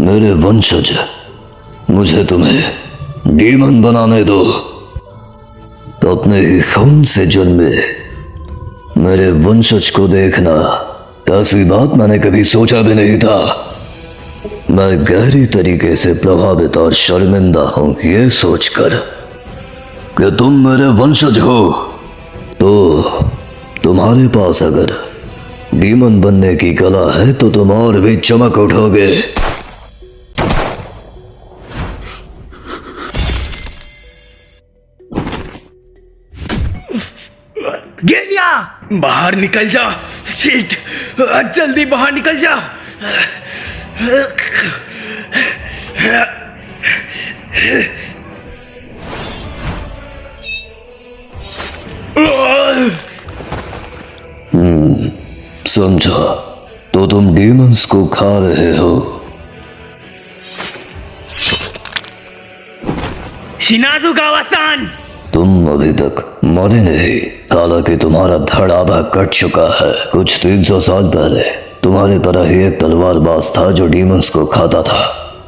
मेरे वंशज, मुझे तुम्हें डीमन बनाने दो। तो अपने ही खून से जन्मे मेरे वंशज को देखना, ऐसी बात मैंने कभी सोचा भी नहीं था। मैं गहरी तरीके से प्रभावित और शर्मिंदा हूं ये सोचकर कि तुम मेरे वंशज हो। तो तुम्हारे पास अगर डीमन बनने की कला है तो तुम और भी चमक उठोगे। गेनिया, बाहर निकल जा। शिट, जल्दी बाहर निकल जा। समझा, तो तुम डीमंस को खा रहे हो। शिनाजुगावा-सान, तुम अभी तक मरे नहीं, हालांकि तुम्हारा धड़ आधा कट चुका है। कुछ 300 साल पहले तुम्हारी तरह ही एक तलवारबाज था जो डीमंस को खाता था।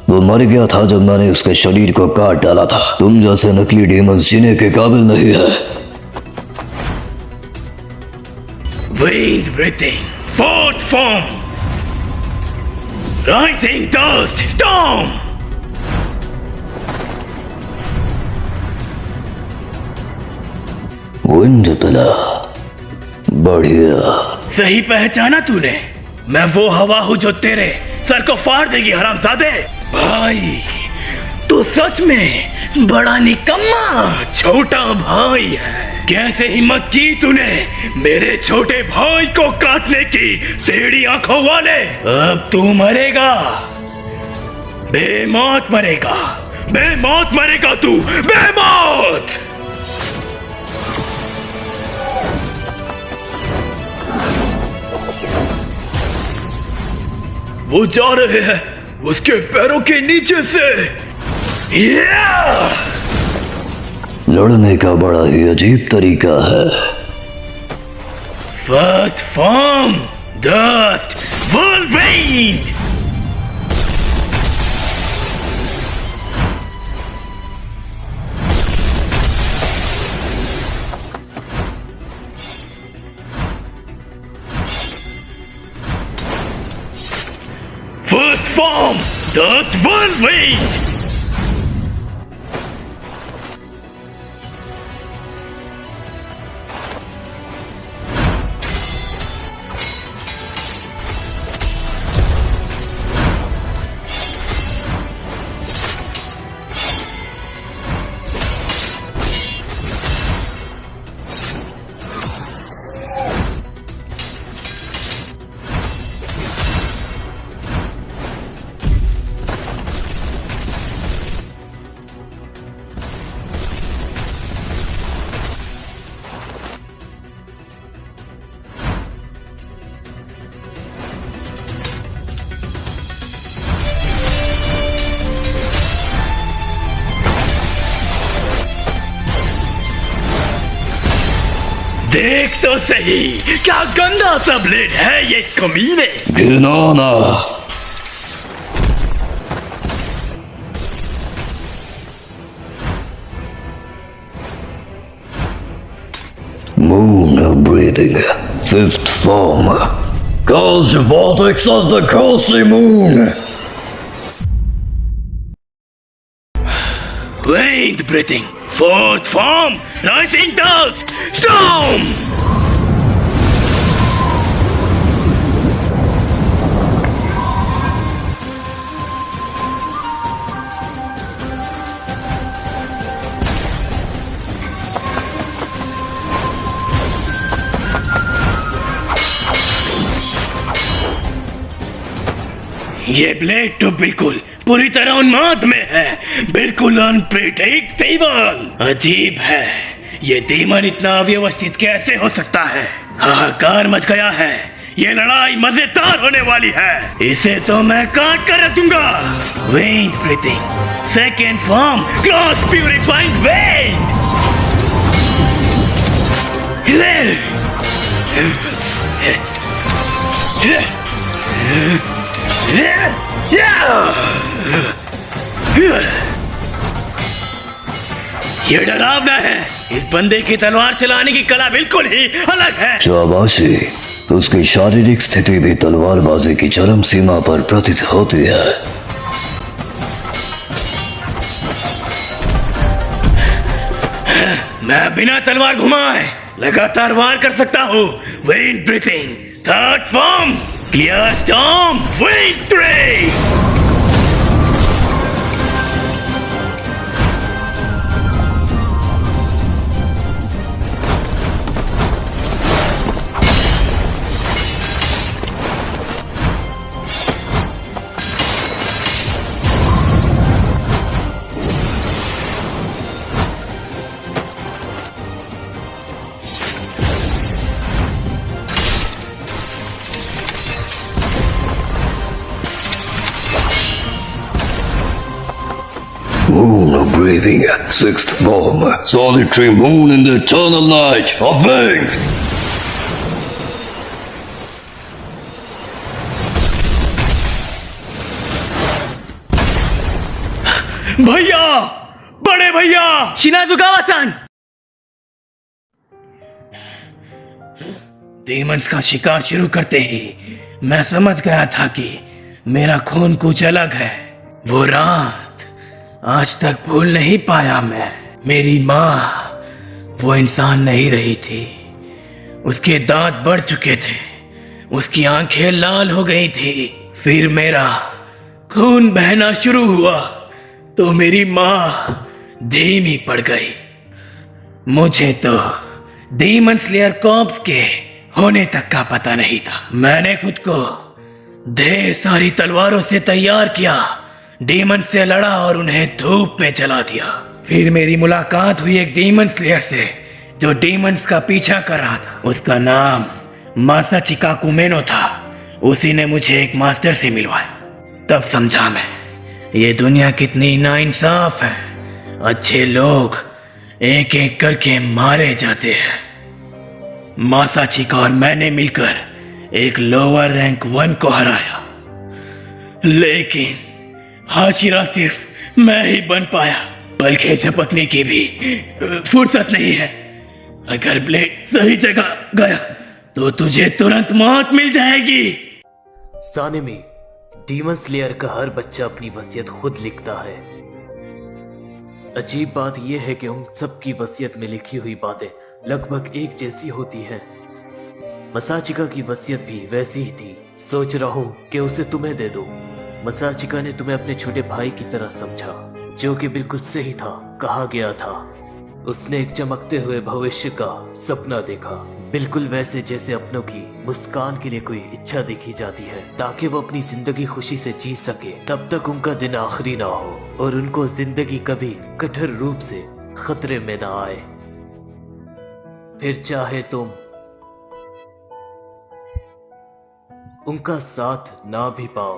वो मर गया था जब मैंने उसके शरीर को काट डाला था। तुम जैसे नकली डीमंस जीने के काबिल नहीं है। Wind breathing, fourth form, rising dust storm. Wind पिला, बढ़िया। सही पहचाना तूने, मैं वो हवा हूँ जो तेरे सर को फाड़ देगी हरामजादे। भाई, तू सच में बड़ा निकम्मा छोटा भाई है। कैसे हिम्मत की तूने मेरे छोटे भाई को काटने की, टेढ़ी आंखों वाले। अब तू मरेगा, बेमौत मरेगा, बेमौत मरेगा तू, बेमौत। वो जा रहे हैं उसके पैरों के नीचे से। लड़ने का बड़ा ही अजीब तरीका है। First form, dust Wolverine. First form, Dust Wolverine! देख तो सही, क्या गंदा सा ब्लेड है ये कमीने। घिनौना। Moon breathing, fifth form. Cause the vortex of the ghostly moon. Wind breathing, fourth form, rising dust storm. ये ब्लेड तो बिल्कुल पूरी तरह उन्माद में है, बिल्कुल अनप्रेडिक्टेबल। अजीब है, ये डीमन इतना अव्यवस्थित कैसे हो सकता है। हाहाकार मच गया है, ये लड़ाई मजेदार होने वाली है। इसे तो मैं काट कर रख दूंगा। Wind breathing, second form, clause purifying wind. ये डरावना है। इस बंदे की तलवार चलाने की कला बिल्कुल ही अलग है। शाबाशी, उसकी शारीरिक स्थिति भी तलवारबाजी की चरम सीमा पर प्रतीत होती है। मैं बिना तलवार घुमाए लगातार वार कर सकता हूँ। Wind breathing third form clear storm wind 3। Moon breathing, sixth form, solitary moon in the eternal night, awake! भैया, बड़े भैया, शिनाजुकावा-सान। डीमंस का शिकार शुरू करते ही मैं समझ गया था कि मेरा खून कुछ अलग है। वो रात आज तक भूल नहीं पाया मैं। मेरी माँ वो इंसान नहीं रही थी। उसके दांत बढ़ चुके थे, उसकी आंखें लाल हो गई थी। फिर मेरा खून बहना शुरू हुआ तो मेरी माँ धीमी पड़ गई। मुझे तो डीमन स्लेयर कॉर्प्स के होने तक का पता नहीं था। मैंने खुद को ढेर सारी तलवारों से तैयार किया, डीमन से लड़ा और उन्हें धूप में जला दिया। फिर मेरी मुलाकात हुई एक डीमन स्लेयर से जो डीमंस का पीछा कर रहा था। उसका नाम मासाचिका कुमेनो था। उसी ने मुझे एक मास्टर से मिलवाया। तब समझा मैं ये दुनिया कितनी नाइंसाफ है। अच्छे लोग एक एक करके मारे जाते हैं। मासाचिका और मैंने मिलकर एक लोअर रैंक 1 को हराया, लेकिन हाशिरा सिर्फ मैं ही बन पाया। पलके झपकने की भी फुर्सत नहीं है। अगर ब्लेड सही जगह गया तो तुझे तुरंत मौत मिल जाएगी। सानेमी, डीमन स्लेयर का हर बच्चा अपनी वसीयत खुद लिखता है। अजीब बात यह है कि उन सबकी वसीयत में लिखी हुई बातें लगभग एक जैसी होती हैं। मसाचिका की वसीयत भी वैसी ही थी। सोच रहा हूं कि उसे तुम्हें दे दूं। मसाचिका ने तुम्हें अपने छोटे भाई की तरह समझा, जो कि बिल्कुल सही था। कहा गया था उसने एक चमकते हुए भविष्य का सपना देखा, बिल्कुल वैसे जैसे अपनों की मुस्कान के लिए कोई इच्छा देखी जाती है ताकि वो अपनी जिंदगी खुशी से जी सके, तब तक उनका दिन आखिरी ना हो और उनको जिंदगी कभी कठोर रूप से खतरे में ना आए। फिर चाहे तुम उनका साथ ना भी पाओ,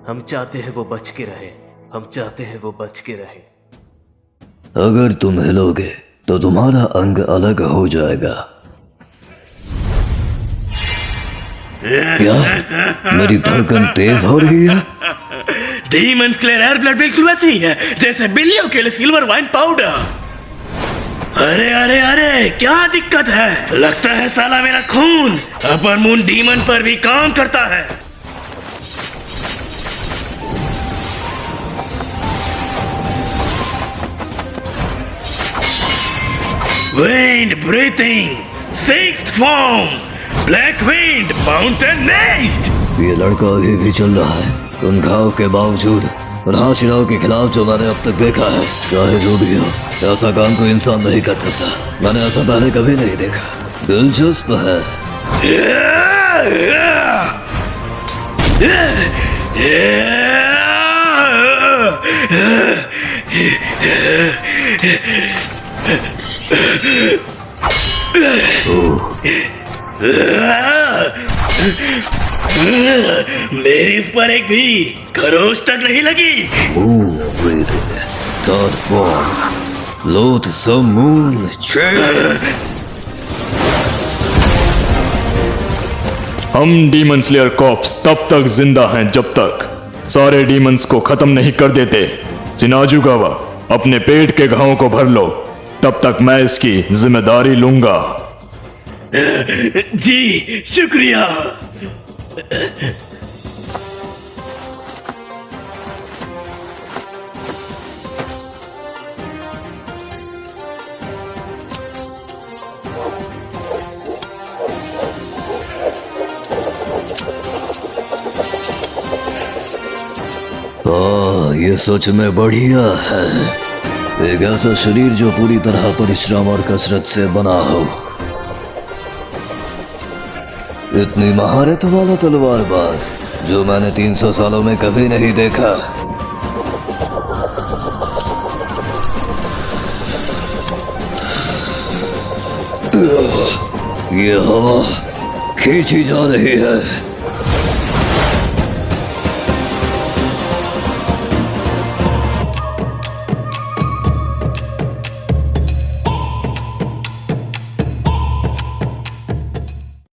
हम चाहते हैं वो बच के रहे। हम चाहते हैं वो बच के रहे। अगर तुम हिलोगे तो तुम्हारा अंग अलग हो जाएगा। क्या मेरी धड़कन तेज हो रही है? डीमन स्लेयर एयर ब्लड बिल्कुल वैसी ही है जैसे बिल्लियों के लिए सिल्वर वाइन पाउडर। अरे अरे अरे, क्या दिक्कत है? लगता है साला मेरा खून अपर मून डीमन पर भी काम करता है। Wind breathing, sixth form, black wind, mountain nest। ये लड़का अभी भी चल रहा है उन घाव के बावजूद। उन हाशिराओं के खिलाफ जो मैंने अब तक देखा है, चाहे जो भी हो, ऐसा काम कोई इंसान नहीं कर सकता। मैंने ऐसा पहले कभी नहीं देखा। दिलचस्प है। मेरी इस पर एक भी खरोच तक नहीं लगी। Third form, loathsome moon chase। हम डीमन स्लेयर कॉप्स तब तक जिंदा हैं जब तक सारे डीमंस को खत्म नहीं कर देते। शिनाजुगावा, अपने पेट के घावों को भर लो, तब तक मैं इसकी जिम्मेदारी लूंगा। जी शुक्रिया। ये सच में बढ़िया है। एक ऐसा शरीर जो पूरी तरह परिश्रम और कसरत से बना हो। इतनी महारत वाला तलवारबाज जो मैंने 300 सालों में कभी नहीं देखा। ये हवा खींची जा रही है।